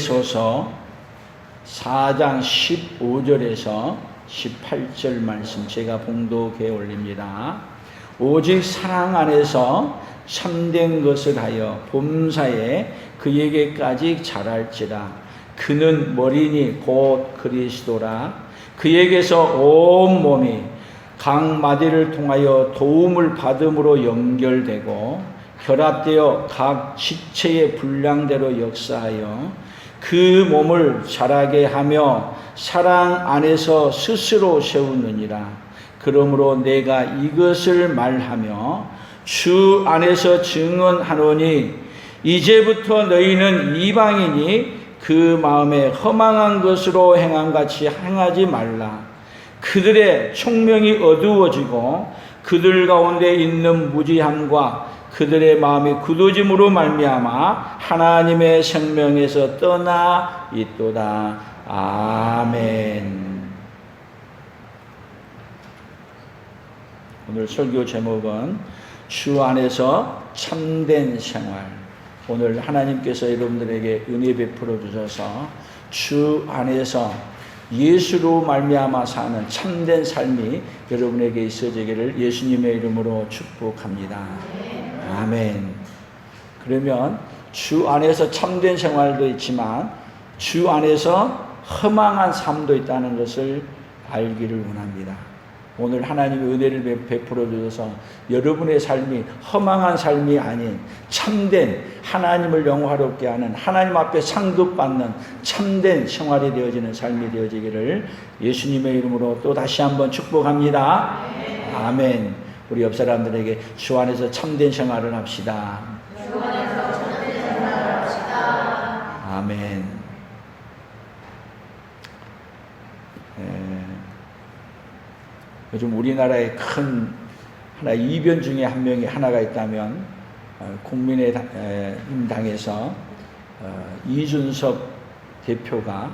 에베소서 4장 15절에서 18절 말씀 제가 봉독해 올립니다. 오직 사랑 안에서 참된 것을 하여 범사에 그에게까지 자랄지라. 그는 머리니 곧 그리스도라. 그에게서 온 몸이 각 마디를 통하여 도움을 받음으로 연결되고 결합되어 각 지체의 분량대로 역사하여 그 몸을 자라게 하며 사랑 안에서 스스로 세우느니라. 그러므로 내가 이것을 말하며 주 안에서 증언하노니 이제부터 너희는 이방인이 그 마음에 허망한 것으로 행함같이 행하지 말라. 그들의 총명이 어두워지고 그들 가운데 있는 무지함과 그들의 마음이 굳어짐으로 말미암아 하나님의 생명에서 떠나 있도다. 아멘. 오늘 설교 제목은 주 안에서 참된 생활. 오늘 하나님께서 여러분들에게 은혜 베풀어 주셔서 주 안에서 예수로 말미암아 사는 참된 삶이 여러분에게 있어지기를 예수님의 이름으로 축복합니다. 아멘. 그러면 주 안에서 참된 생활도 있지만 주 안에서 허망한 삶도 있다는 것을 알기를 원합니다. 오늘 하나님의 은혜를 베풀어 주셔서 여러분의 삶이 허망한 삶이 아닌 참된 하나님을 영화롭게 하는 하나님 앞에 상급받는 참된 생활이 되어지는 삶이 되어지기를 예수님의 이름으로 또 다시 한번 축복합니다. 아멘. 우리 옆 사람들에게 주 안에서 참된 생활을 합시다. 주 안에서 참된 생활을 합시다. 아멘. 요즘 우리나라의 큰 하나 이변 중에 한 명이 하나가 있다면 국민의힘 당에서 이준석 대표가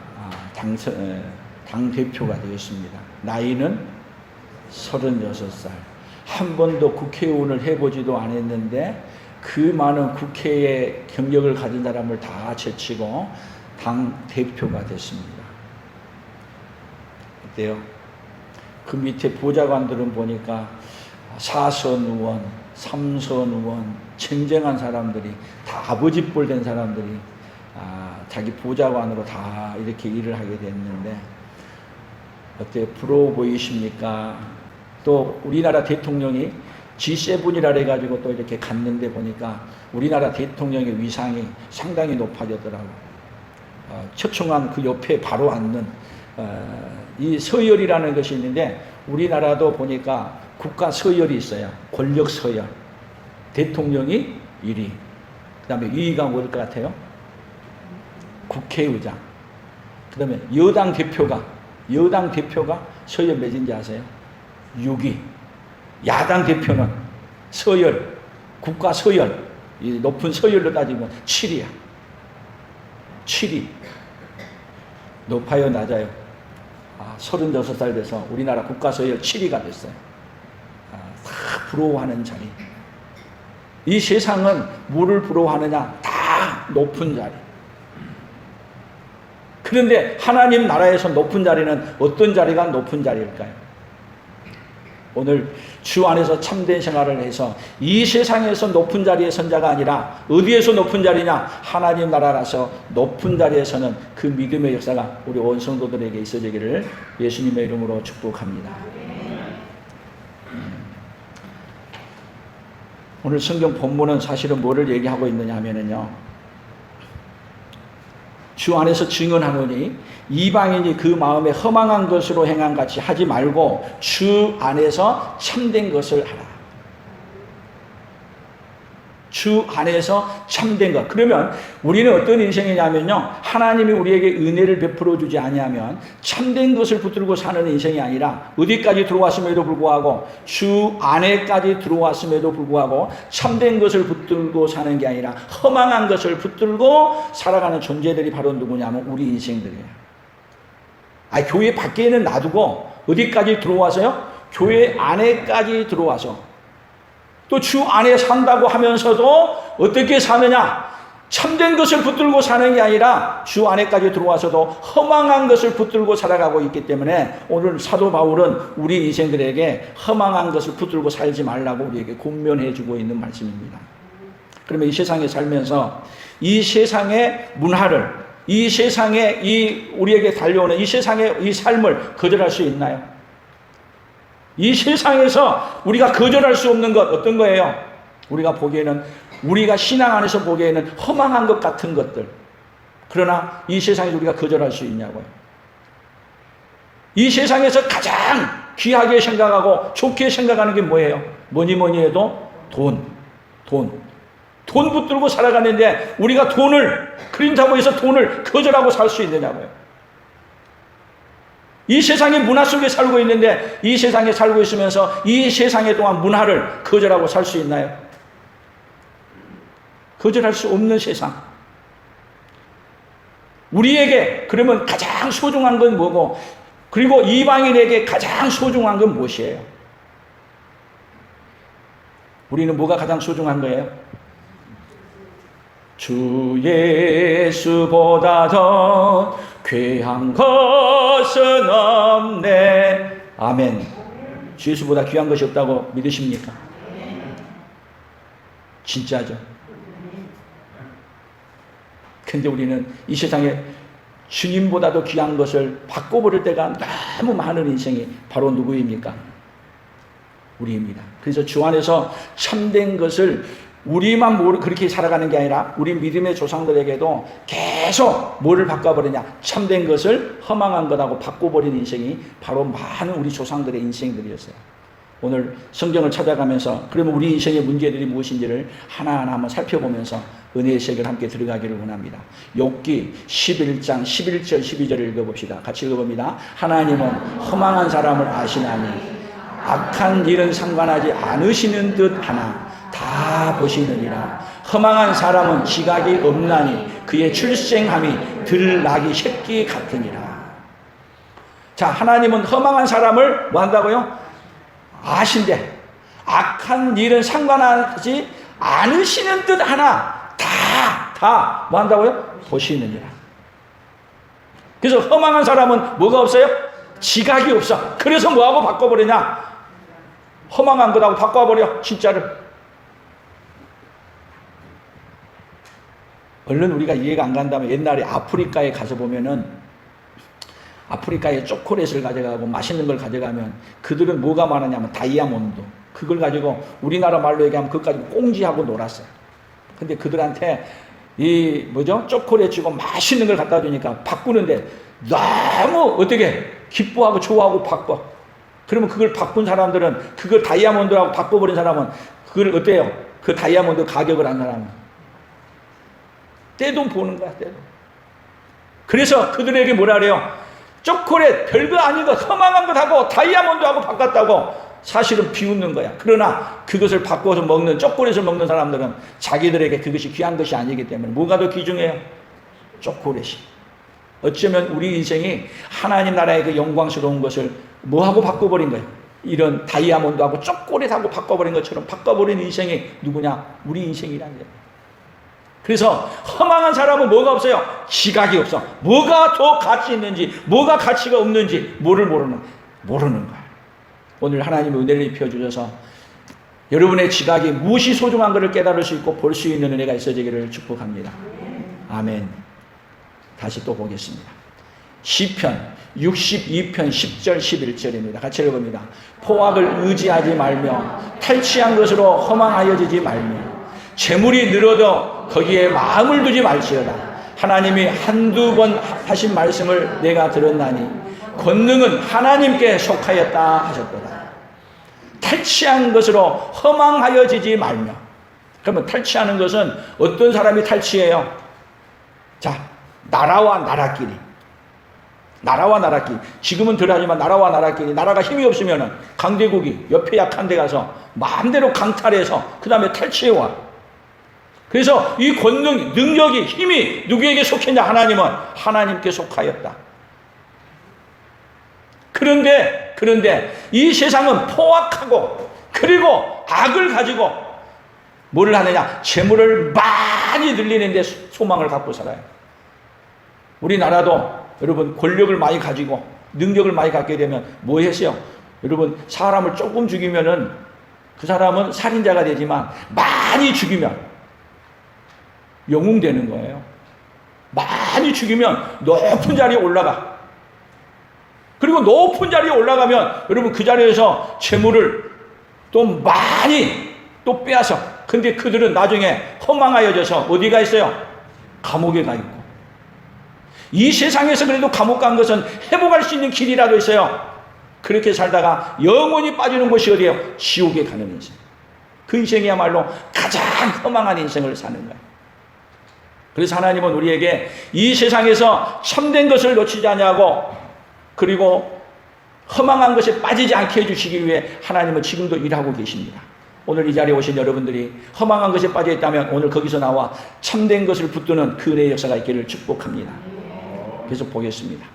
당 대표가 되었습니다. 나이는 36살. 한 번도 국회의원을 해보지도 않았는데 그 많은 국회의 경력을 가진 사람을 다 제치고 당 대표가 됐습니다. 어때요? 그 밑에 보좌관들은 보니까 4선 의원, 3선 의원, 쟁쟁한 사람들이 다 아버지뻘 된 사람들이 자기 보좌관으로 다 이렇게 일을 하게 됐는데 어때요? 부러워 보이십니까? 또 우리나라 대통령이 G7이라 해가지고 또 이렇게 갔는데 보니까 우리나라 대통령의 위상이 상당히 높아졌더라고요. 초청한 그 옆에 바로 앉는 이 서열이라는 것이 있는데 우리나라도 보니까 국가 서열이 있어요. 권력 서열. 대통령이 1위. 그 다음에 2위가 뭐일 것 같아요? 국회의장. 그 다음에 여당 대표가 서열 몇인지 아세요? 6위. 야당 대표는 서열, 국가 서열, 이 높은 서열로 따지면 7위야. 7위. 높아요, 낮아요? 36살 돼서 우리나라 국가 서열 7위가 됐어요. 다 부러워하는 자리. 이 세상은 뭐를 부러워하느냐? 다 높은 자리. 그런데 하나님 나라에서 높은 자리는 어떤 자리가 높은 자리일까요? 오늘 주 안에서 참된 생활을 해서 이 세상에서 높은 자리에 선 자가 아니라 어디에서 높은 자리냐? 하나님 나라라서 높은 자리에서는 그 믿음의 역사가 우리 온 성도들에게 있어지기를 예수님의 이름으로 축복합니다. 오늘 성경 본문은 사실은 뭐를 얘기하고 있느냐 하면은요, 주 안에서 증언하노니 이방인이 그 마음에 허망한 것으로 행함같이 하지 말고 주 안에서 참된 것을 하라. 주 안에서 참된 것. 그러면 우리는 어떤 인생이냐면요, 하나님이 우리에게 은혜를 베풀어 주지 아니하면 참된 것을 붙들고 사는 인생이 아니라 어디까지 들어왔음에도 불구하고 주 안에까지 들어왔음에도 불구하고 참된 것을 붙들고 사는 게 아니라 허망한 것을 붙들고 살아가는 존재들이 바로 누구냐면 우리 인생들이에요. 교회 밖에는 놔두고 어디까지 들어와서요? 교회 안에까지 들어와서 또 주 안에 산다고 하면서도 어떻게 사느냐? 참된 것을 붙들고 사는 게 아니라 주 안에까지 들어와서도 허망한 것을 붙들고 살아가고 있기 때문에 오늘 사도 바울은 우리 인생들에게 허망한 것을 붙들고 살지 말라고 우리에게 권면해 주고 있는 말씀입니다. 그러면 이 세상에 살면서 이 세상의 문화를, 이 세상에 우리에게 달려오는 이 세상의 이 삶을 거절할 수 있나요? 이 세상에서 우리가 거절할 수 없는 것 어떤 거예요? 우리가 보기에는, 우리가 신앙 안에서 보기에는 허망한 것 같은 것들. 그러나 이 세상에서 우리가 거절할 수 있냐고요. 이 세상에서 가장 귀하게 생각하고 좋게 생각하는 게 뭐예요? 뭐니 해도 돈 붙들고 살아가는데 우리가 돈을, 그린다고 해서 돈을 거절하고 살 수 있느냐고요. 이 세상의 문화 속에 살고 있는데 이 세상에 살고 있으면서 이 세상에 동안 문화를 거절하고 살 수 있나요? 거절할 수 없는 세상. 우리에게 그러면 가장 소중한 건 뭐고, 그리고 이방인에게 가장 소중한 건 무엇이에요? 우리는 뭐가 가장 소중한 거예요? 주 예수보다 더 귀한 것은 없네. 아멘. 주 예수보다 귀한 것이 없다고 믿으십니까? 진짜죠. 근데 우리는 이 세상에 주님보다도 귀한 것을 바꿔버릴 때가 너무 많은 인생이 바로 누구입니까? 우리입니다. 그래서 주 안에서 참된 것을 우리만 그렇게 살아가는 게 아니라 우리 믿음의 조상들에게도 계속 뭐를 바꿔버리냐? 참된 것을 허망한 것하고 바꿔버리는 인생이 바로 많은 우리 조상들의 인생들이었어요. 오늘 성경을 찾아가면서 그러면 우리 인생의 문제들이 무엇인지를 하나하나 한번 살펴보면서 은혜의 세계를 함께 들어가기를 원합니다. 욥기 11장 11절 12절을 읽어봅시다. 같이 읽어봅니다. 하나님은 허망한 사람을 아시나니 악한 일은 상관하지 않으시는 듯 하나 다 보시느니라. 허망한 사람은 지각이 없나니 그의 출생함이 들나귀 새끼 같으니라. 자, 하나님은 허망한 사람을 뭐 한다고요? 아신대. 악한 일은 상관하지 않으시는 듯 하나 다 뭐 한다고요? 보시느니라. 그래서 허망한 사람은 뭐가 없어요? 지각이 없어. 그래서 뭐하고 바꿔버리냐? 허망한 것하고 바꿔버려. 진짜를. 얼른 우리가 이해가 안 간다면 옛날에 아프리카에 가서 보면은 아프리카에 초콜릿을 가져가고 맛있는 걸 가져가면 그들은 뭐가 많으냐면 다이아몬드. 그걸 가지고 우리나라 말로 얘기하면 그것 가지고 꽁지하고 놀았어요. 근데 그들한테 초콜릿 주고 맛있는 걸 갖다 주니까 바꾸는데 너무 어떻게 기뻐하고 좋아하고 바꿔. 그러면 그걸 바꾼 사람들은, 그걸 다이아몬드라고 바꿔버린 사람은 그걸 어때요? 그 다이아몬드 가격을 안 사람은 떼돈 보는 거야, 떼돈. 그래서 그들에게 뭐라 그래요? 초콜릿 별거 아닌 거 허망한 것하고 다이아몬드하고 바꿨다고 사실은 비웃는 거야. 그러나 그것을 바꿔서 먹는, 초콜릿을 먹는 사람들은 자기들에게 그것이 귀한 것이 아니기 때문에 뭐가 더 귀중해요? 초콜릿이. 어쩌면 우리 인생이 하나님 나라의 그 영광스러운 것을 뭐하고 바꿔버린 거예요? 이런 다이아몬드하고 초콜릿하고 바꿔버린 것처럼 바꿔버린 인생이 누구냐? 우리 인생이란 거예요. 그래서 허망한 사람은 뭐가 없어요? 지각이 없어. 뭐가 더 가치 있는지, 뭐가 가치가 없는지 모르는 거야. 오늘 하나님의 은혜를 입혀주셔서 여러분의 지각이 무엇이 소중한 것을 깨달을 수 있고 볼 수 있는 은혜가 있어지기를 축복합니다. 아멘. 다시 또 보겠습니다. 시편 62편 10절 11절입니다. 같이 읽어봅니다. 포악을 의지하지 말며 탈취한 것으로 허망하여지지 말며 재물이 늘어도 거기에 마음을 두지 말지어다. 하나님이 한두 번 하신 말씀을 내가 들었나니 권능은 하나님께 속하였다 하셨도다. 탈취한 것으로 허망하여지지 말며. 그러면 탈취하는 것은 어떤 사람이 탈취해요? 자, 나라와 나라끼리. 나라와 나라끼리. 지금은 덜하지만 나라와 나라끼리. 나라가 힘이 없으면 강대국이 옆에 약한 데 가서 마음대로 강탈해서 그 다음에 탈취해와. 그래서 이 권능, 능력이, 힘이 누구에게 속했냐? 하나님은 하나님께 속하였다. 그런데 이 세상은 포악하고 그리고 악을 가지고 뭐를 하느냐? 재물을 많이 늘리는데 소망을 갖고 살아요. 우리나라도 여러분 권력을 많이 가지고 능력을 많이 갖게 되면 뭐 했어요? 여러분 사람을 조금 죽이면은 그 사람은 살인자가 되지만 많이 죽이면 영웅 되는 거예요. 많이 죽이면 높은 자리에 올라가. 그리고 높은 자리에 올라가면 여러분 그 자리에서 재물을 또 많이 또 빼앗아. 근데 그들은 나중에 허망하여져서 어디가 있어요? 감옥에 가 있고. 이 세상에서 그래도 감옥 간 것은 회복할 수 있는 길이라도 있어요. 그렇게 살다가 영원히 빠지는 곳이 어디예요? 지옥에 가는 인생. 그 인생이야말로 가장 허망한 인생을 사는 거예요. 그래서 하나님은 우리에게 이 세상에서 참된 것을 놓치지 아니하고 그리고 허망한 것에 빠지지 않게 해주시기 위해 하나님은 지금도 일하고 계십니다. 오늘 이 자리에 오신 여러분들이 허망한 것에 빠져 있다면 오늘 거기서 나와 참된 것을 붙드는 그 은혜의 역사가 있기를 축복합니다. 계속 보겠습니다.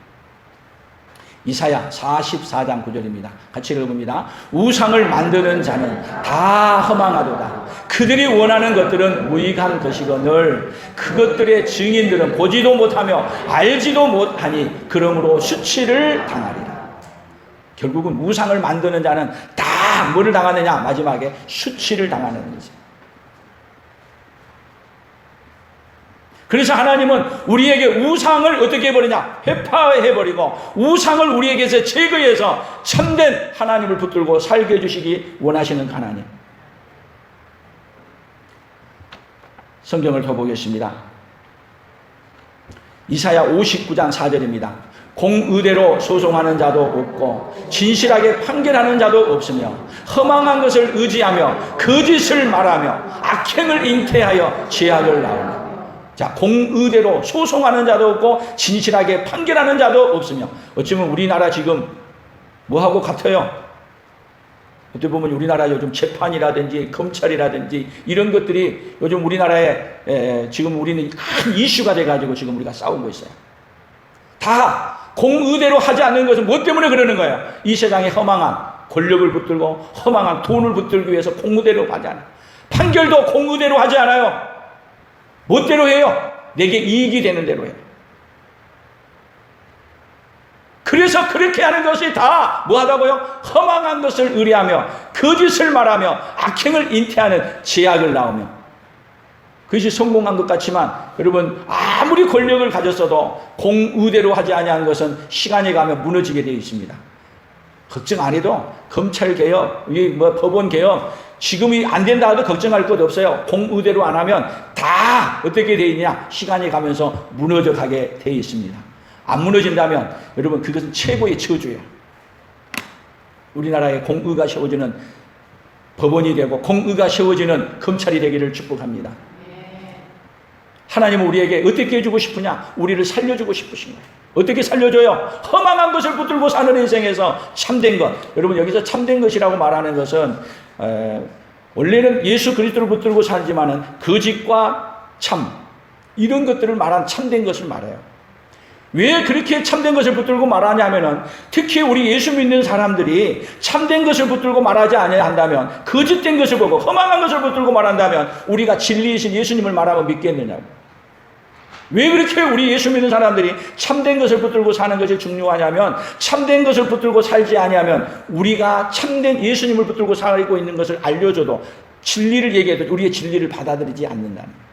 이사야 44장 9절입니다. 같이 읽어봅니다. 우상을 만드는 자는 다 허망하도다. 그들이 원하는 것들은 무익한 것이거늘 그것들의 증인들은 보지도 못하며 알지도 못하니 그러므로 수치를 당하리라. 결국은 우상을 만드는 자는 다 뭐를 당하느냐? 마지막에 수치를 당하는 거죠. 그래서 하나님은 우리에게 우상을 어떻게 해버리냐? 회파해버리고 우상을 우리에게서 제거해서 참된 하나님을 붙들고 살게 해주시기 원하시는 하나님. 성경을 더 보겠습니다. 이사야 59장 4절입니다. 공의대로 소송하는 자도 없고 진실하게 판결하는 자도 없으며 허망한 것을 의지하며 거짓을 말하며 악행을 잉태하여 죄악을 낳으며. 자, 공의대로 소송하는 자도 없고 진실하게 판결하는 자도 없으며. 어쩌면 우리나라 지금 뭐하고 같아요? 어떻게 보면 우리나라 요즘 재판이라든지 검찰이라든지 이런 것들이 요즘 우리나라에 지금 우리는 큰 이슈가 돼가지고 지금 우리가 싸우고 있어요. 다 공의대로 하지 않는 것은 뭐 때문에 그러는 거예요? 이 세상에 허망한 권력을 붙들고 허망한 돈을 붙들기 위해서 공의대로 하지 않아요. 판결도 공의대로 하지 않아요. 멋대로 해요. 내게 이익이 되는 대로 해요. 그래서 그렇게 하는 것이 다 뭐하다고요? 허망한 것을 의뢰하며 거짓을 말하며 악행을 잉태하는 죄악을 낳으며. 그것이 성공한 것 같지만 여러분 아무리 권력을 가졌어도 공의대로 하지 아니한 것은 시간이 가면 무너지게 되어 있습니다. 걱정 안 해도 검찰 개혁, 법원 개혁 지금이 안 된다 해도 걱정할 것 없어요. 공의대로 안 하면 다 어떻게 되어 있냐? 시간이 가면서 무너져 가게 되어 있습니다. 안 무너진다면 여러분 그것은 최고의 저주예요. 우리나라에 공의가 세워지는 법원이 되고 공의가 세워지는 검찰이 되기를 축복합니다. 하나님은 우리에게 어떻게 해주고 싶으냐? 우리를 살려주고 싶으신 거예요. 어떻게 살려줘요? 허망한 것을 붙들고 사는 인생에서 참된 것. 여러분 여기서 참된 것이라고 말하는 것은 원래는 예수 그리스도를 붙들고 살지만은 거짓과 참 이런 것들을 말한 참된 것을 말해요. 왜 그렇게 참된 것을 붙들고 말하냐면은 특히 우리 예수 믿는 사람들이 참된 것을 붙들고 말하지 아니한다면 거짓된 것을 보고 허망한 것을 붙들고 말한다면 우리가 진리이신 예수님을 말하면 믿겠느냐고. 왜 그렇게 우리 예수 믿는 사람들이 참된 것을 붙들고 사는 것이 중요하냐면 참된 것을 붙들고 살지 아니하면 우리가 참된 예수님을 붙들고 살고 있는 것을 알려줘도 진리를 얘기해도 우리의 진리를 받아들이지 않는다는 거예요.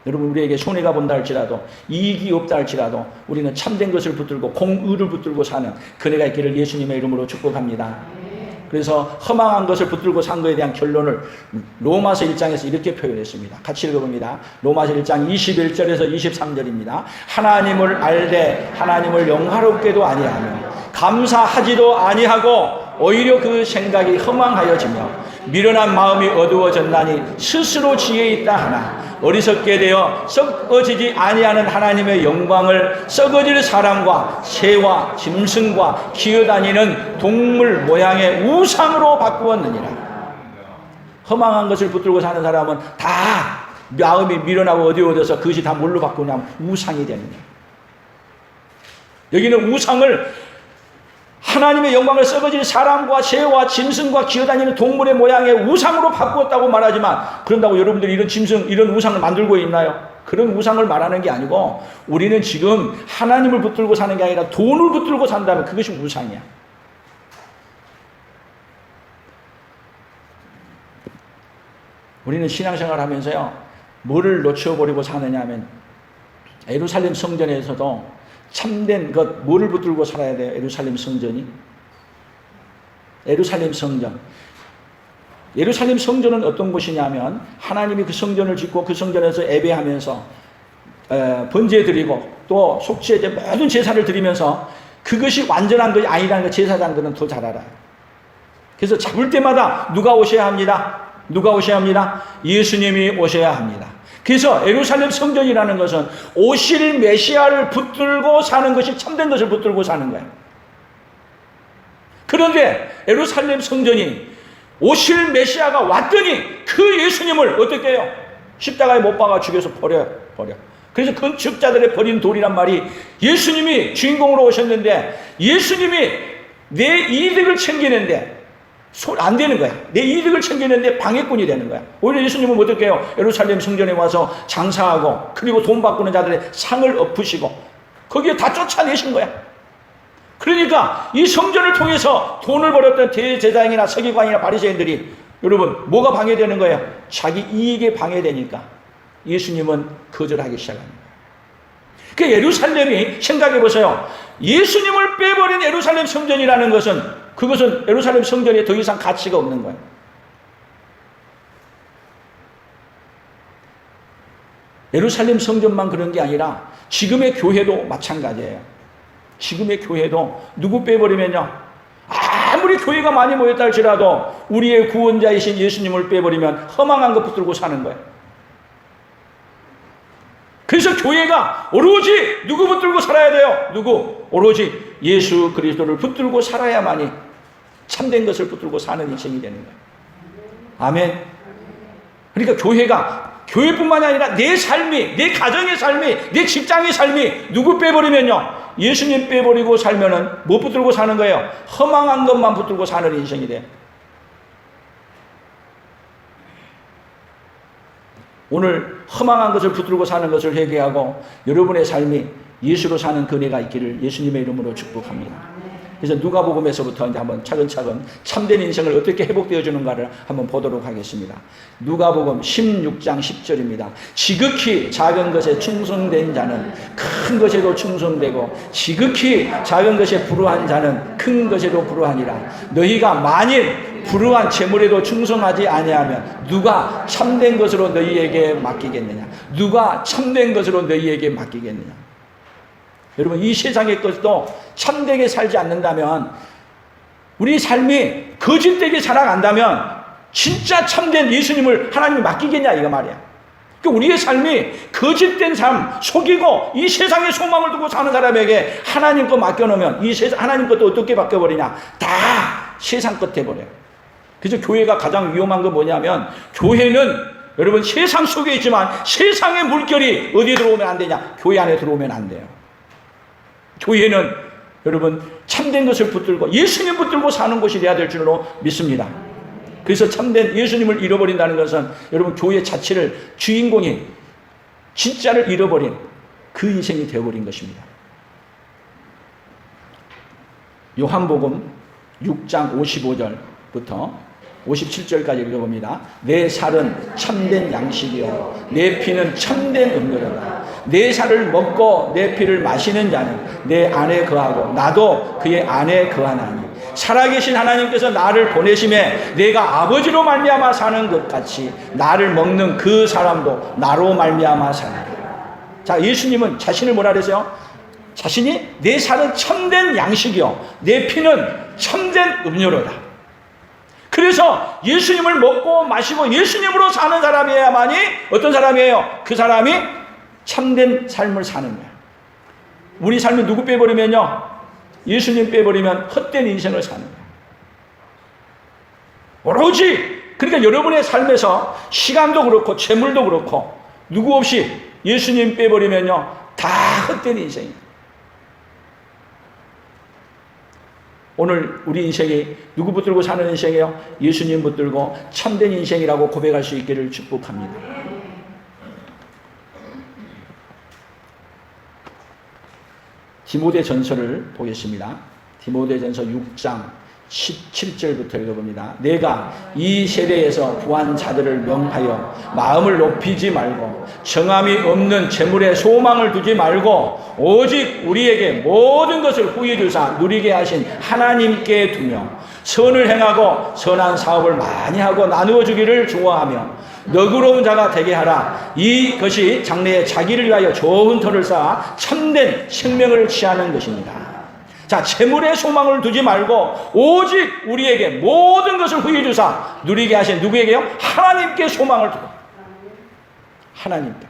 여러분 우리에게 손해가 본다 할지라도 이익이 없다 할지라도 우리는 참된 것을 붙들고 공의를 붙들고 사는 그네가 있기를 예수님의 이름으로 축복합니다. 그래서 허망한 것을 붙들고 산 것에 대한 결론을 로마서 1장에서 이렇게 표현했습니다. 같이 읽어봅니다. 로마서 1장 21절에서 23절입니다. 하나님을 알되 하나님을 영화롭게도 아니하며 감사하지도 아니하고 오히려 그 생각이 허망하여지며 미련한 마음이 어두워졌나니 스스로 지혜 있다 하나 어리석게 되어 썩어지지 아니하는 하나님의 영광을 썩어질 사람과 새와 짐승과 기어다니는 동물 모양의 우상으로 바꾸었느니라. 허망한 것을 붙들고 사는 사람은 다 마음이 미련하고 어두워져서 그것이 다 뭘로 바꾸냐면 우상이 되는 거예요. 여기는 우상을 하나님의 영광을 썩어진 사람과 새와 짐승과 기어다니는 동물의 모양의 우상으로 바꾸었다고 말하지만, 그런다고 여러분들이 이런 짐승, 이런 우상을 만들고 있나요? 그런 우상을 말하는 게 아니고, 우리는 지금 하나님을 붙들고 사는 게 아니라 돈을 붙들고 산다면 그것이 우상이야. 우리는 신앙생활 하면서요, 뭐를 놓쳐버리고 사느냐 하면, 예루살렘 성전에서도 참된 것, 뭐를 붙들고 살아야 돼요? 예루살렘 성전이? 예루살렘 성전. 예루살렘 성전은 어떤 곳이냐면, 하나님이 그 성전을 짓고 그 성전에서 예배하면서 번제 드리고 또 속죄제 모든 제사를 드리면서, 그것이 완전한 것이 아니라는 걸 제사장들은 더 잘 알아요. 그래서 잡을 때마다 누가 오셔야 합니다? 누가 오셔야 합니다? 예수님이 오셔야 합니다. 그래서 예루살렘 성전이라는 것은 오실 메시아를 붙들고 사는 것이 참된 것을 붙들고 사는 거예요. 그런데 예루살렘 성전이 오실 메시아가 왔더니 그 예수님을 어떻게 해요? 십자가에 못 박아 죽여서 버려. 그래서 건축자들의 버린 돌이란 말이, 예수님이 주인공으로 오셨는데 예수님이 내 이득을 챙기는데 안 되는 거야. 내 이득을 챙기는데 방해꾼이 되는 거야. 오히려 예수님은 어떻게 해요? 예루살렘 성전에 와서 장사하고, 그리고 돈 바꾸는 자들의 상을 엎으시고 거기에 다 쫓아내신 거야. 그러니까 이 성전을 통해서 돈을 벌었던 대제사장이나 서기관이나 바리새인들이, 여러분 뭐가 방해되는 거예요? 자기 이익에 방해되니까 예수님은 거절하기 시작합니다. 그 예루살렘이, 생각해 보세요. 예수님을 빼버린 예루살렘 성전이라는 것은, 그것은 예루살렘 성전에 더 이상 가치가 없는 거예요. 예루살렘 성전만 그런 게 아니라 지금의 교회도 마찬가지예요. 지금의 교회도 누구 빼버리면요, 아무리 교회가 많이 모였다 할지라도 우리의 구원자이신 예수님을 빼버리면 허망한 것 붙들고 사는 거예요. 그래서 교회가 오로지 누구 붙들고 살아야 돼요? 누구? 오로지 예수 그리스도를 붙들고 살아야만이 참된 것을 붙들고 사는 인생이 되는 거예요. 아멘. 그러니까 교회뿐만이 아니라 내 삶이, 내 가정의 삶이, 내 직장의 삶이 누구 빼버리면요, 예수님 빼버리고 살면은 뭐 붙들고 사는 거예요? 허망한 것만 붙들고 사는 인생이 돼요. 오늘 허망한 것을 붙들고 사는 것을 회개하고 여러분의 삶이 예수로 사는 은혜가 있기를 예수님의 이름으로 축복합니다. 그래서 누가복음에서부터 이제 한번 차근차근 참된 인생을 어떻게 회복되어 주는가를 한번 보도록 하겠습니다. 누가복음 16장 10절입니다. 지극히 작은 것에 충성된 자는 큰 것에도 충성되고, 지극히 작은 것에 불우한 자는 큰 것에도 불우하니라. 너희가 만일 불우한 재물에도 충성하지 아니하면 누가 참된 것으로 너희에게 맡기겠느냐? 누가 참된 것으로 너희에게 맡기겠느냐? 여러분, 이 세상의 것도 참되게 살지 않는다면, 우리 삶이 거짓되게 살아간다면 진짜 참된 예수님을 하나님이 맡기겠냐 이거 말이야. 그러니까 우리의 삶이 거짓된 삶, 속이고 이 세상에 소망을 두고 사는 사람에게 하나님 거 맡겨놓으면 이 세상, 하나님 것도 어떻게 바뀌어버리냐? 다 세상 것 돼버려요. 그래서 교회가 가장 위험한 건 뭐냐면, 교회는 여러분 세상 속에 있지만 세상의 물결이 어디에 들어오면 안 되냐? 교회 안에 들어오면 안 돼요. 교회는 여러분 참된 것을 붙들고 예수님 붙들고 사는 곳이 되어야 될 줄로 믿습니다. 그래서 참된 예수님을 잃어버린다는 것은 여러분 교회 자체를, 주인공이 진짜를 잃어버린 그 인생이 되어버린 것입니다. 요한복음 6장 55절부터 57절까지 읽어봅니다. 내 살은 참된 양식이요 내 피는 참된 음료로다. 내 살을 먹고 내 피를 마시는 자는 내 안에 거하고 나도 그의 안에 거하나니, 살아계신 하나님께서 나를 보내심에 내가 아버지로 말미암아 사는 것 같이 나를 먹는 그 사람도 나로 말미암아 사리라. 자, 예수님은 자신을 뭐라 그랬어요? 자신이 내 살은 참된 양식이요 내 피는 참된 음료로다. 그래서 예수님을 먹고 마시고 예수님으로 사는 사람이야만이 어떤 사람이에요? 그 사람이 참된 삶을 사는 거예요. 우리 삶이 누구 빼버리면요, 예수님 빼버리면 헛된 인생을 사는 거예요. 오로지, 그러니까 여러분의 삶에서 시간도 그렇고 재물도 그렇고 누구 없이 예수님 빼버리면요 다 헛된 인생이에요. 오늘 우리 인생이 누구 붙들고 사는 인생이에요? 예수님 붙들고 참된 인생이라고 고백할 수 있기를 축복합니다. 디모데 전서를 보겠습니다. 디모데 전서 6장 17절부터 읽어봅니다. 내가 이 세대에서 구한 자들을 명하여 마음을 높이지 말고 정함이 없는 재물에 소망을 두지 말고 오직 우리에게 모든 것을 후히 주사 누리게 하신 하나님께 두며 선을 행하고 선한 사업을 많이 하고 나누어 주기를 좋아하며 너그러운 자가 되게 하라. 이것이 장래에 자기를 위하여 좋은 터를 쌓아 참된 생명을 취하는 것입니다. 자, 재물에 소망을 두지 말고 오직 우리에게 모든 것을 후히 주사 누리게 하신 누구에게요? 하나님께 소망을 두고. 하나님께.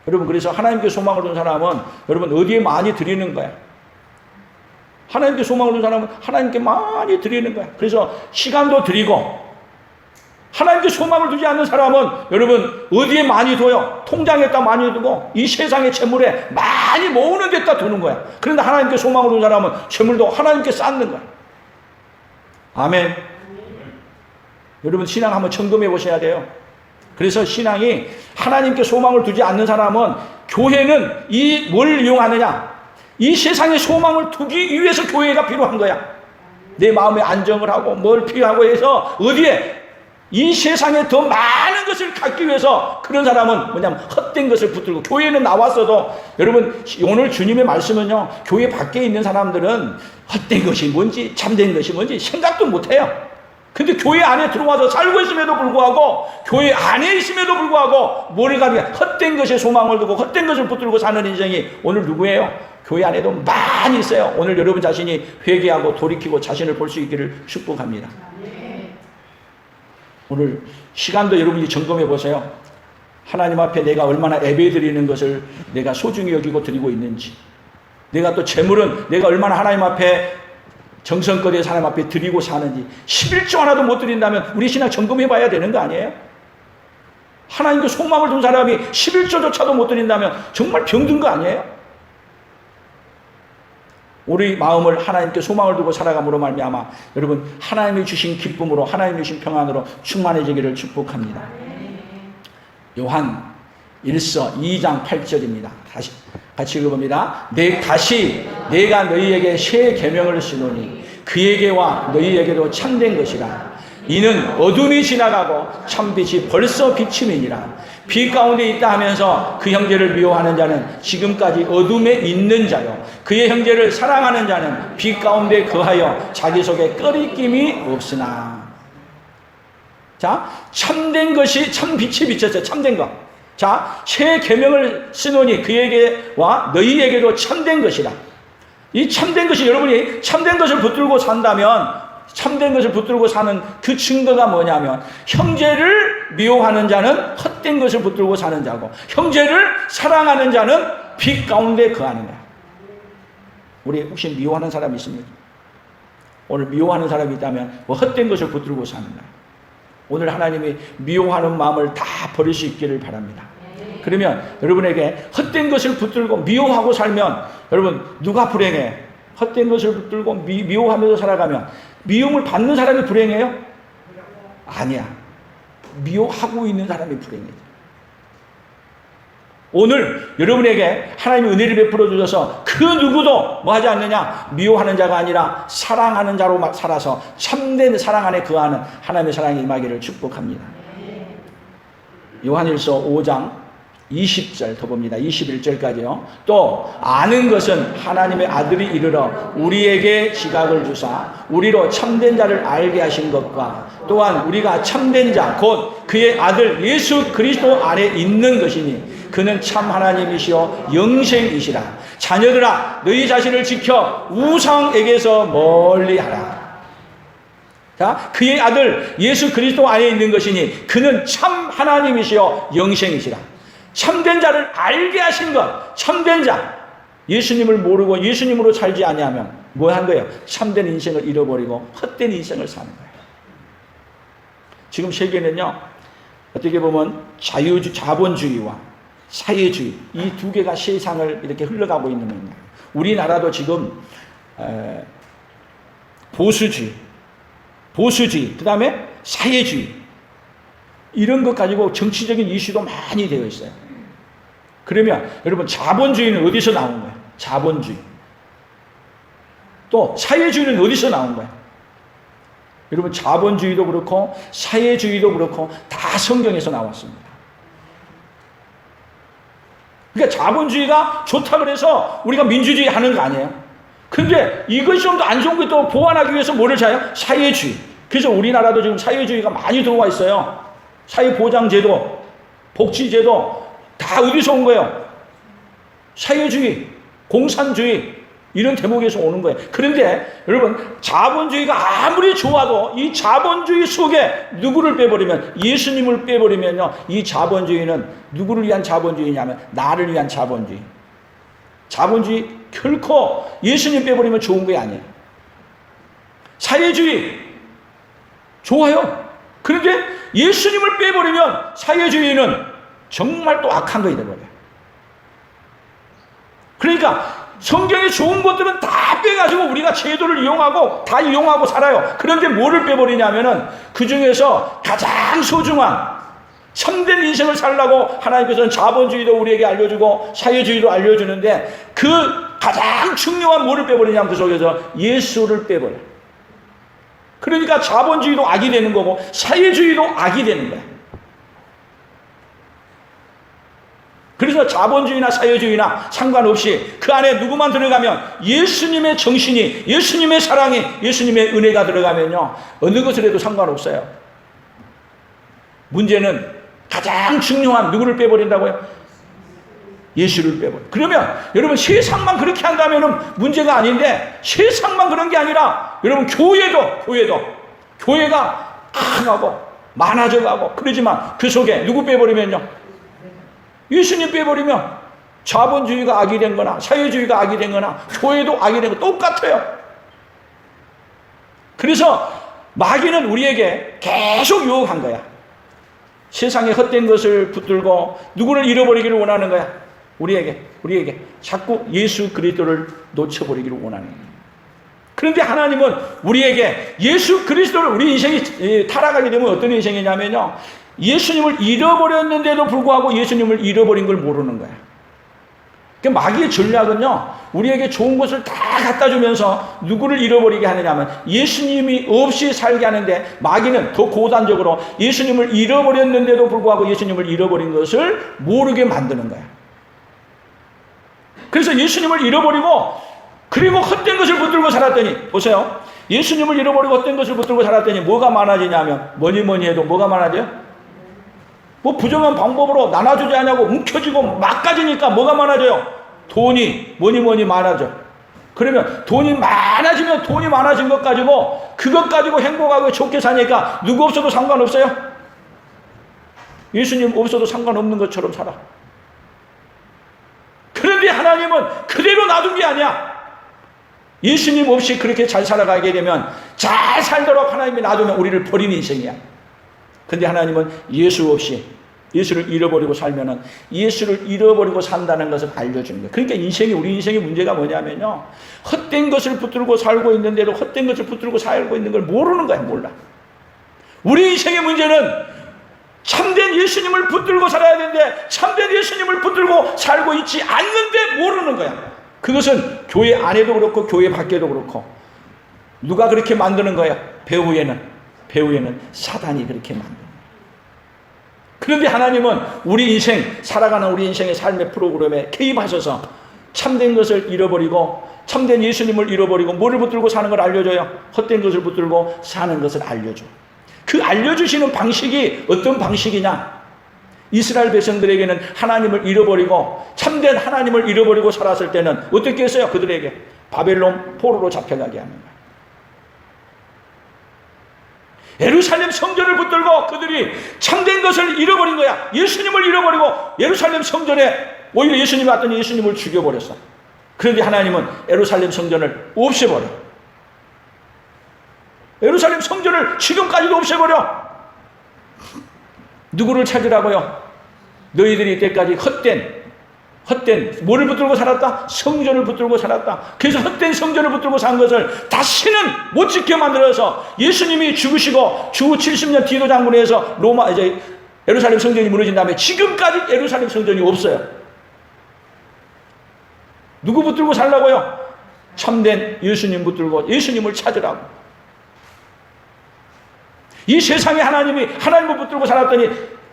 여러분, 그래서 하나님께 소망을 둔 사람은 여러분 어디에 많이 드리는 거야? 하나님께 소망을 둔 사람은 하나님께 많이 드리는 거야. 그래서 시간도 드리고, 하나님께 소망을 두지 않는 사람은 여러분 어디에 많이 둬요? 통장에다 많이 두고 이 세상의 재물에 많이 모으는 데다 두는 거야. 그런데 하나님께 소망을 둔 사람은 재물도 하나님께 쌓는 거야. 아멘. 여러분 신앙 한번 점검해 보셔야 돼요. 그래서 신앙이 하나님께 소망을 두지 않는 사람은 교회는 이 뭘 이용하느냐? 이 세상에 소망을 두기 위해서 교회가 필요한 거야. 내 마음의 안정을 하고 뭘 필요하고 해서 어디에 이 세상에 더 많은 것을 갖기 위해서 그런 사람은 뭐냐면 헛된 것을 붙들고, 교회는 나왔어도 여러분 오늘 주님의 말씀은요, 교회 밖에 있는 사람들은 헛된 것이 뭔지 참된 것이 뭔지 생각도 못해요. 근데 교회 안에 들어와서 살고 있음에도 불구하고, 교회 안에 있음에도 불구하고 뭐를 가지고 헛된 것에 소망을 두고 헛된 것을 붙들고 사는 인생이 오늘 누구예요? 교회 안에도 많이 있어요. 오늘 여러분 자신이 회개하고 돌이키고 자신을 볼 수 있기를 축복합니다. 오늘 시간도 여러분이 점검해 보세요. 하나님 앞에 내가 얼마나 예배 드리는 것을 내가 소중히 여기고 드리고 있는지, 내가 또 재물은 내가 얼마나 하나님 앞에 정성껏 해서 하나님 앞에 드리고 사는지, 11조 하나도 못 드린다면 우리 신앙 점검해 봐야 되는 거 아니에요? 하나님께 소망을 둔 사람이 11조조차도 못 드린다면 정말 병든 거 아니에요? 우리 마음을 하나님께 소망을 두고 살아감으로 말미암아 여러분 하나님이 주신 기쁨으로, 하나님이 주신 평안으로 충만해지기를 축복합니다. 요한 1서 2장 8절입니다. 다시 같이 읽어봅니다. 내가 너희에게 새 계명을 쓰노니 그에게와 너희에게도 참된 것이라. 이는 어둠이 지나가고 참빛이 벌써 비침이니라. 빛 가운데 있다 하면서 그 형제를 미워하는 자는 지금까지 어둠에 있는 자요, 그의 형제를 사랑하는 자는 빛 가운데 거하여 자기 속에 꺼리낌이 없으나. 자, 참된 것이 참 빛이 비쳤어요. 참된 것. 자, 새 계명을 쓰노니 그에게와 너희에게도 참된 것이라. 이 참된 것이, 여러분이 참된 것을 붙들고 산다면, 참된 것을 붙들고 사는 그 증거가 뭐냐면, 형제를 미워하는 자는 헛된 것을 붙들고 사는 자고, 형제를 사랑하는 자는 빛 가운데 거하는 거야. 우리 혹시 미워하는 사람이 있습니까? 오늘 미워하는 사람이 있다면 뭐 헛된 것을 붙들고 사는 거야. 오늘 하나님이 미워하는 마음을 다 버릴 수 있기를 바랍니다. 그러면 여러분에게 헛된 것을 붙들고 미워하고 살면, 여러분 누가 불행해? 헛된 것을 붙들고 미워하면서 살아가면 미움을 받는 사람이 불행해요? 아니야. 미워하고 있는 사람이 불행해요. 오늘 여러분에게 하나님의 은혜를 베풀어 주셔서 그 누구도 뭐 하지 않느냐? 미워하는 자가 아니라 사랑하는 자로 살아서 참된 사랑 안에 거하는 하나님의 사랑이 임하기를 축복합니다. 요한일서 5장 20절 더 봅니다. 21절까지요. 또 아는 것은 하나님의 아들이 이르러 우리에게 지각을 주사 우리로 참된 자를 알게 하신 것과, 또한 우리가 참된 자 곧 그의 아들 예수 그리스도 안에 있는 것이니 그는 참 하나님이시요 영생이시라. 자녀들아, 너희 자신을 지켜 우상에게서 멀리하라. 자, 그의 아들 예수 그리스도 안에 있는 것이니 그는 참 하나님이시요 영생이시라. 참된 자를 알게 하신 것. 참된 자, 예수님을 모르고 예수님으로 살지 아니하면 뭐 한 거예요? 참된 인생을 잃어버리고 헛된 인생을 사는 거예요. 지금 세계는요, 어떻게 보면 자본주의와 사회주의, 이 두 개가 세상을 이렇게 흘러가고 있는 겁니다. 우리나라도 지금 보수주의, 그 다음에 사회주의, 이런 것 가지고 정치적인 이슈도 많이 되어 있어요. 그러면 여러분, 자본주의는 어디서 나온 거예요? 자본주의. 또 사회주의는 어디서 나온 거예요? 여러분, 자본주의도 그렇고 사회주의도 그렇고 다 성경에서 나왔습니다. 그러니까 자본주의가 좋다 그래서 우리가 민주주의 하는 거 아니에요. 근데 이것이 좀 더 안 좋은 것도 보완하기 위해서 뭐를 자요? 사회주의. 그래서 우리나라도 지금 사회주의가 많이 들어와 있어요. 사회보장제도, 복지제도 다 어디서 온 거예요? 사회주의, 공산주의, 이런 대목에서 오는 거예요. 그런데 여러분, 자본주의가 아무리 좋아도 이 자본주의 속에 누구를 빼버리면, 예수님을 빼버리면요, 이 자본주의는 누구를 위한 자본주의냐면 나를 위한 자본주의. 자본주의 결코 예수님 빼버리면 좋은 게 아니에요. 사회주의 좋아요. 그런데 예수님을 빼버리면 사회주의는 정말 또 악한 것이 되버려요. 그러니까 성경에 좋은 것들은 다 빼가지고 우리가 제도를 이용하고 다 이용하고 살아요. 그런데 뭐를 빼버리냐면은 그 중에서 가장 소중한 참된 인생을 살라고 하나님께서는 자본주의도 우리에게 알려주고 사회주의도 알려주는데, 그 가장 중요한 뭐를 빼버리냐면 그 속에서 예수를 빼버려. 그러니까 자본주의도 악이 되는 거고 사회주의도 악이 되는 거야. 그래서 자본주의나 사회주의나 상관없이 그 안에 누구만 들어가면, 예수님의 정신이, 예수님의 사랑이, 예수님의 은혜가 들어가면요, 어느 것을 해도 상관없어요. 문제는 가장 중요한 누구를 빼버린다고요? 예수를 빼버려. 그러면 여러분, 세상만 그렇게 한다면 문제가 아닌데, 세상만 그런 게 아니라 여러분, 교회가 강하고 많아져가고 그러지만 그 속에 누구 빼버리면요, 예수님 빼버리면 자본주의가 악이 된 거나 사회주의가 악이 된 거나 교회도 악이 된 거 똑같아요. 그래서 마귀는 우리에게 계속 유혹한 거야. 세상에 헛된 것을 붙들고 누구를 잃어버리기를 원하는 거야. 우리에게 자꾸 예수 그리스도를 놓쳐버리기를 원하는 거야. 그런데 하나님은 우리에게 예수 그리스도를, 우리 인생이 타락하게 되면 어떤 인생이냐면요, 예수님을 잃어버렸는데도 불구하고 예수님을 잃어버린 걸 모르는 거야. 그러니까 마귀의 전략은요, 우리에게 좋은 것을 다 갖다 주면서 누구를 잃어버리게 하느냐면 예수님이 없이 살게 하는데, 마귀는 더 고단적으로 예수님을 잃어버렸는데도 불구하고 예수님을 잃어버린 것을 모르게 만드는 거야. 그래서 예수님을 잃어버리고, 그리고 헛된 것을 붙들고 살았더니, 보세요, 예수님을 잃어버리고 헛된 것을 붙들고 살았더니 뭐가 많아지냐면, 뭐니 해도 뭐가 많아져요? 뭐 부정한 방법으로 나눠주지 않냐고 움켜쥐고 막 가지니까 뭐가 많아져요? 돈이 뭐니 많아져. 그러면 돈이 많아지면 돈이 많아진 것 가지고, 그것 가지고 행복하고 좋게 사니까 누구 없어도 상관없어요? 예수님 없어도 상관없는 것처럼 살아. 그런데 하나님은 그대로 놔둔 게 아니야. 예수님 없이 그렇게 잘 살아가게 되면, 잘 살도록 하나님이 놔두면 우리를 버리는 인생이야. 근데 하나님은 예수 없이, 예수를 잃어버리고 살면은 예수를 잃어버리고 산다는 것을 알려주는 거예요. 그러니까 우리 인생의 문제가 뭐냐면요, 헛된 것을 붙들고 살고 있는데도 헛된 것을 붙들고 살고 있는 걸 모르는 거야. 몰라. 우리 인생의 문제는 참된 예수님을 붙들고 살아야 되는데, 참된 예수님을 붙들고 살고 있지 않는데 모르는 거야. 그것은 교회 안에도 그렇고 교회 밖에도 그렇고. 누가 그렇게 만드는 거야? 배후에는 사단이 그렇게 만드는 거야. 그런데 하나님은 우리 인생, 살아가는 우리 인생의 삶의 프로그램에 개입하셔서 참된 것을 잃어버리고, 참된 예수님을 잃어버리고 뭐를 붙들고 사는 걸 알려줘요? 헛된 것을 붙들고 사는 것을 알려줘. 그 알려주시는 방식이 어떤 방식이냐? 이스라엘 백성들에게는 하나님을 잃어버리고, 참된 하나님을 잃어버리고 살았을 때는 어떻게 했어요? 그들에게 바벨론 포로로 잡혀가게 하는 거예요. 예루살렘 성전을 붙들고 그들이 참된 것을 잃어버린 거야. 예수님을 잃어버리고 예루살렘 성전에 오히려 예수님이 왔더니 예수님을 죽여버렸어. 그런데 하나님은 예루살렘 성전을 없애버려. 예루살렘 성전을 지금까지도 없애버려. 누구를 찾으라고요? 너희들이 이때까지 헛된 뭐를 붙들고 살았다? 성전을 붙들고 살았다. 그래서 헛된 성전을 붙들고 산 것을 다시는 못 지켜 만들어서 예수님이 죽으시고 주 70년 디도 장군에서 로마 이제 예루살렘 성전이 무너진 다음에 지금까지 예루살렘 성전이 없어요. 누구 붙들고 살라고요? 참된 예수님 붙들고 예수님을 찾으라고. 이 세상에 하나님을 붙들고 살았더니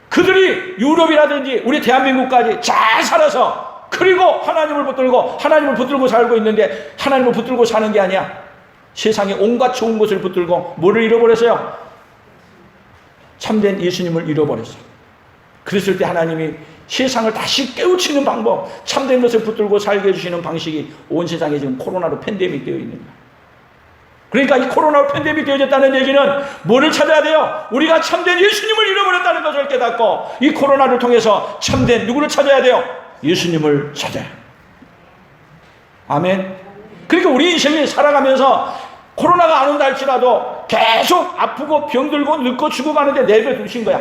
그들이 유럽이라든지 우리 대한민국까지 잘 살아서 그리고 하나님을 붙들고 살고 있는데 하나님을 붙들고 사는 게 아니야. 세상에 온갖 좋은 것을 붙들고 뭐를 잃어버렸어요? 참된 예수님을 잃어버렸어요. 그랬을 때 하나님이 세상을 다시 깨우치는 방법, 참된 것을 붙들고 살게 해주시는 방식이 온 세상에 지금 코로나로 팬데믹 되어 있는 거야. 그러니까 이 코로나로 팬데믹 되어졌다는 얘기는 뭐를 찾아야 돼요? 우리가 참된 예수님을 잃어버렸다는 것을 깨닫고 이 코로나를 통해서 참된 누구를 찾아야 돼요? 예수님을 찾아야. 아멘. 그러니까 우리 인생이 살아가면서 코로나가 안 온다 할지라도 계속 아프고 병들고 늙고 죽어가는데 내버려두신 거야.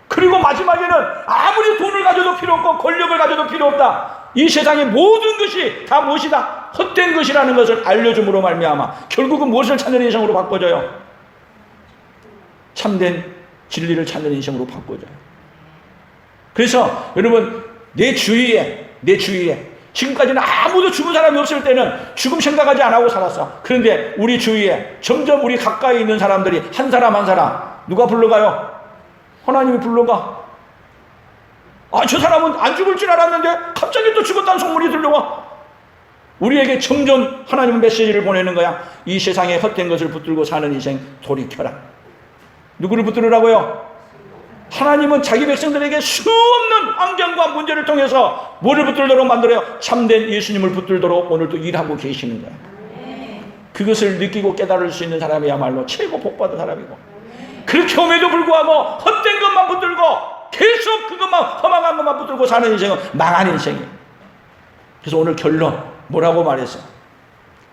그리고 마지막에는 아무리 돈을 가져도 필요 없고 권력을 가져도 필요 없다. 이 세상의 모든 것이 다 무엇이다? 헛된 것이라는 것을 알려줌으로 말미암아 결국은 무엇을 찾는 인생으로 바꿔줘요? 참된 진리를 찾는 인생으로 바꿔줘요. 그래서 여러분 내 주위에 지금까지는 아무도 죽은 사람이 없을 때는 죽음 생각하지 안 하고 살았어. 그런데 우리 주위에 점점 우리 가까이 있는 사람들이 한 사람 한 사람 누가 불러가요? 하나님이 불러가. 저 사람은 안 죽을 줄 알았는데 갑자기 또 죽었다는 소문이 들려와. 우리에게 점점 하나님은 메시지를 보내는 거야. 이 세상에 헛된 것을 붙들고 사는 인생 돌이켜라. 누구를 붙들으라고요? 하나님은 자기 백성들에게 수없는 환경과 문제를 통해서 뭐를 붙들도록 만들어요? 참된 예수님을 붙들도록 오늘도 일하고 계시는 거야. 그것을 느끼고 깨달을 수 있는 사람이야말로 최고 복받은 사람이고, 그렇게 옴에도 불구하고 헛된 것만 붙들고 계속 그것만 허망한 것만 붙들고 사는 인생은 망한 인생이에요. 그래서 오늘 결론 뭐라고 말했어?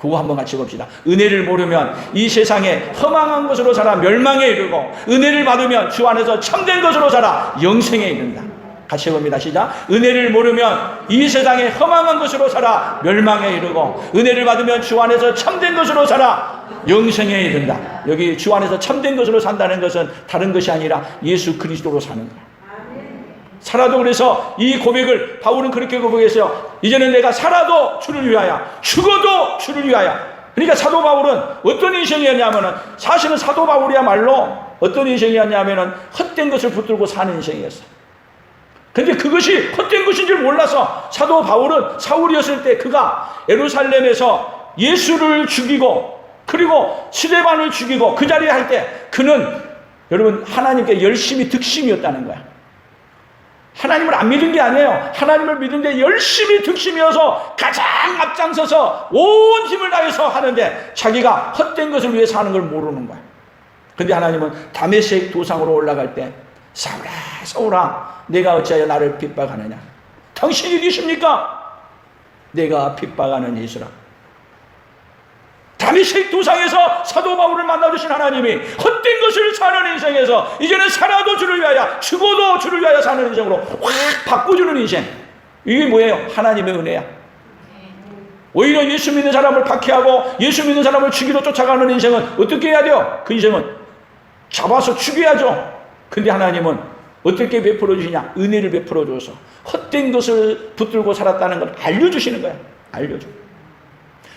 그거 한번 같이 봅시다. 은혜를 모르면 이 세상에 허망한 것으로 살아 멸망에 이르고, 은혜를 받으면 주 안에서 참된 것으로 살아 영생에 이른다. 같이 봅니다. 시작. 은혜를 모르면 이 세상에 허망한 것으로 살아 멸망에 이르고, 은혜를 받으면 주 안에서 참된 것으로 살아 영생에 이른다. 여기 주 안에서 참된 것으로 산다는 것은 다른 것이 아니라 예수 그리스도로 사는 거야. 살아도, 그래서 이 고백을 바울은 그렇게 고백했어요. 이제는 내가 살아도 주를 위하여, 죽어도 주를 위하여. 그러니까 사도 바울은 어떤 인생이었냐면은, 사실은 사도 바울이야말로 어떤 인생이었냐면은 헛된 것을 붙들고 사는 인생이었어. 근데 그것이 헛된 것인 줄 몰라서 사도 바울은 사울이었을 때 그가 예루살렘에서 예수를 죽이고 그리고 스데반을 죽이고 그 자리에 할 때 그는 여러분 하나님께 열심히 득심이었다는 거야. 하나님을 안 믿은 게 아니에요. 하나님을 믿는데 열심히 득심이어서 가장 앞장서서 온 힘을 다해서 하는데 자기가 헛된 것을 위해서 하는 걸 모르는 거야. 근데 하나님은 다메섹 도상으로 올라갈 때 사울아 사울아 내가 어찌하여 나를 핍박하느냐? 당신이 누구십니까? 내가 핍박하는 예수라. 다메섹 도상에서 사도 바울을 만나주신 하나님이 헛된 것을 사는 인생에서 이제는 살아도 주를 위하여 죽어도 주를 위하여 사는 인생으로 확 바꿔주는 인생. 이게 뭐예요? 하나님의 은혜야. 오히려 예수 믿는 사람을 박해하고 예수 믿는 사람을 죽이러 쫓아가는 인생은 어떻게 해야 돼요? 그 인생은 잡아서 죽여야죠. 근데 하나님은 어떻게 베풀어 주시냐? 은혜를 베풀어 줘서 헛된 것을 붙들고 살았다는 걸 알려주시는 거야. 알려줘.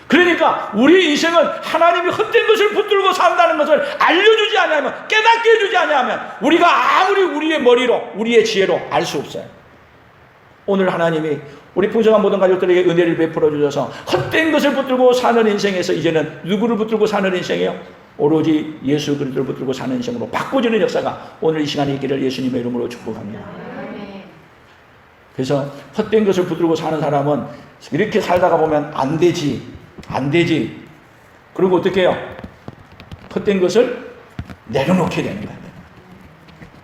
그러니까 우리 인생은 하나님이 헛된 것을 붙들고 산다는 것을 알려주지 않으면, 깨닫게 해주지 않으면 우리가 아무리 우리의 머리로 우리의 지혜로 알 수 없어요. 오늘 하나님이 우리 풍성한 모든 가족들에게 은혜를 베풀어 주셔서 헛된 것을 붙들고 사는 인생에서 이제는 누구를 붙들고 사는 인생이에요? 오로지 예수 그리스도를 붙들고 사는 인생으로 바꿔주는 역사가 오늘 이 시간에 있기를 예수님의 이름으로 축복합니다. 그래서 헛된 것을 붙들고 사는 사람은 이렇게 살다가 보면 안 되지. 그리고 어떻게 해요? 헛된 것을 내려놓게 되는 거예요.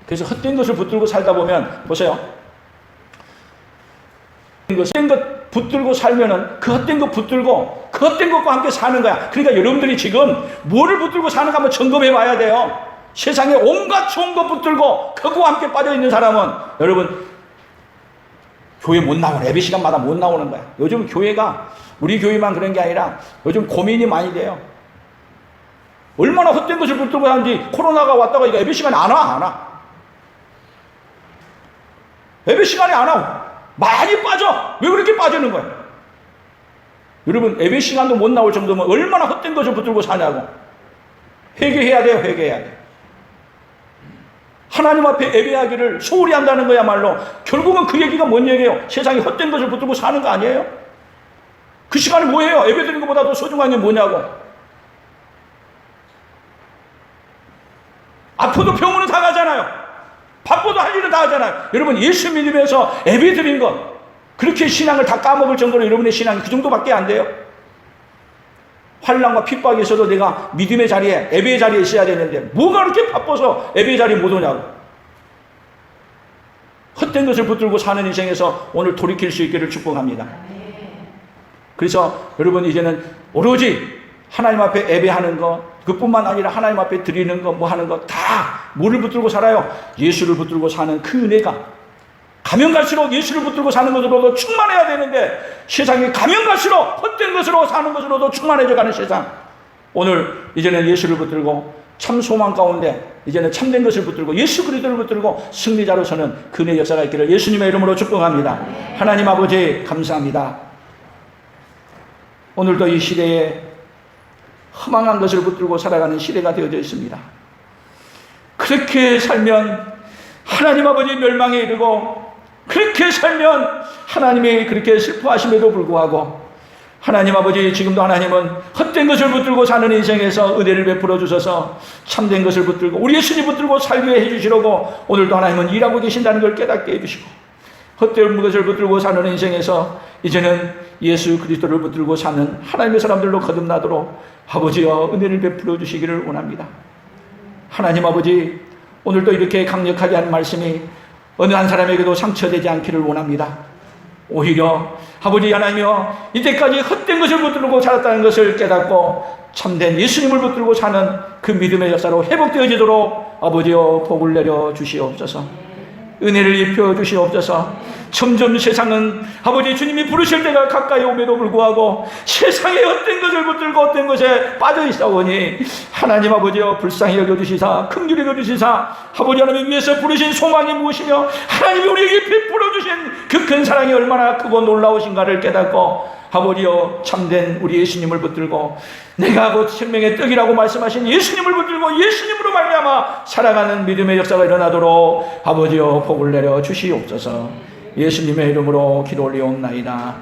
그래서 헛된 것을 붙들고 살다 보면 보세요. 헛된 것 붙들고 살면은 그 헛된 것 붙들고 그 헛된 것과 함께 사는 거야. 그러니까 여러분들이 지금 뭐를 붙들고 사는가 한번 점검해 봐야 돼요. 세상에 온갖 좋은 것 붙들고 그거와 함께 빠져 있는 사람은 여러분 교회 못 나오는, 예배 시간마다 못 나오는 거야. 요즘 교회가, 우리 교회만 그런 게 아니라 요즘 고민이 많이 돼요. 얼마나 헛된 것을 붙들고 하는지. 코로나가 왔다가 이거 예배 시간에 안 와. 예배 시간에 안 와. 많이 빠져. 왜 그렇게 빠지는 거야? 여러분, 예배 시간도 못 나올 정도면 얼마나 헛된 것을 붙들고 사냐고. 회개해야 돼요. 회개해야 돼. 하나님 앞에 예배하기를 소홀히 한다는 거야말로 결국은 그 얘기가 뭔 얘기예요? 세상에 헛된 것을 붙들고 사는 거 아니에요? 그 시간이 뭐예요? 예배 드리는 것보다 더 소중한 게 뭐냐고. 아파도 병원은 다 가잖아요. 바빠도 할 일은 다 하잖아요. 여러분, 예수 믿으면서 예배 드리는 것, 그렇게 신앙을 다 까먹을 정도로 여러분의 신앙이 그 정도밖에 안 돼요? 환난과 핍박이 있어도 내가 믿음의 자리에, 예배의 자리에 있어야 되는데 뭐가 그렇게 바빠서 예배의 자리에 못 오냐고. 헛된 것을 붙들고 사는 인생에서 오늘 돌이킬 수 있기를 축복합니다. 그래서 여러분, 이제는 오로지 하나님 앞에 예배하는 것, 그뿐만 아니라 하나님 앞에 드리는 것, 뭐 하는 것 다 뭐를 붙들고 살아요? 예수를 붙들고 사는 그 은혜가 가면 갈수록 예수를 붙들고 사는 것으로도 충만해야 되는데 세상이 가면 갈수록 헛된 것으로 사는 것으로도 충만해져 가는 세상. 오늘 이제는 예수를 붙들고 참 소망 가운데 이제는 참된 것을 붙들고 예수 그리스도를 붙들고 승리자로 서는 그의 역사가 있기를 예수님의 이름으로 축복합니다. 하나님 아버지 감사합니다. 오늘도 이 시대에 허망한 것을 붙들고 살아가는 시대가 되어져 있습니다. 그렇게 살면 하나님 아버지 멸망에 이르고, 그렇게 살면 하나님이 그렇게 슬퍼하심에도 불구하고, 하나님 아버지 지금도 하나님은 헛된 것을 붙들고 사는 인생에서 은혜를 베풀어 주셔서 참된 것을 붙들고 우리 예수님 붙들고 살게 해주시려고 오늘도 하나님은 일하고 계신다는 걸 깨닫게 해주시고, 헛된 것을 붙들고 사는 인생에서 이제는 예수 그리스도를 붙들고 사는 하나님의 사람들로 거듭나도록 아버지여 은혜를 베풀어 주시기를 원합니다. 하나님 아버지, 오늘도 이렇게 강력하게 한 말씀이 어느 한 사람에게도 상처되지 않기를 원합니다. 오히려 아버지 하나님이여, 이때까지 헛된 것을 붙들고 살았다는 것을 깨닫고 참된 예수님을 붙들고 사는 그 믿음의 역사로 회복되어지도록 아버지여 복을 내려 주시옵소서. 은혜를 입혀 주시옵소서. 점점 세상은 아버지 주님이 부르실 때가 가까이 오에도 불구하고 세상에 헛된 것을 붙들고 헛된 것에 빠져 있사오니 하나님 아버지여 불쌍히 여겨주시사 긍휼히 여겨주시사 아버지 하나님 위해서 부르신 소망이 무엇이며 하나님이 우리에게 베풀어 주신 그 큰 사랑이 얼마나 크고 놀라우신가를 깨닫고 아버지여 참된 우리 예수님을 붙들고 내가 곧 생명의 떡이라고 말씀하신 예수님을 붙들고 예수님으로 말미암아 살아가는 믿음의 역사가 일어나도록 아버지여 복을 내려 주시옵소서. 예수님의 이름으로 기도 올리옵나이다.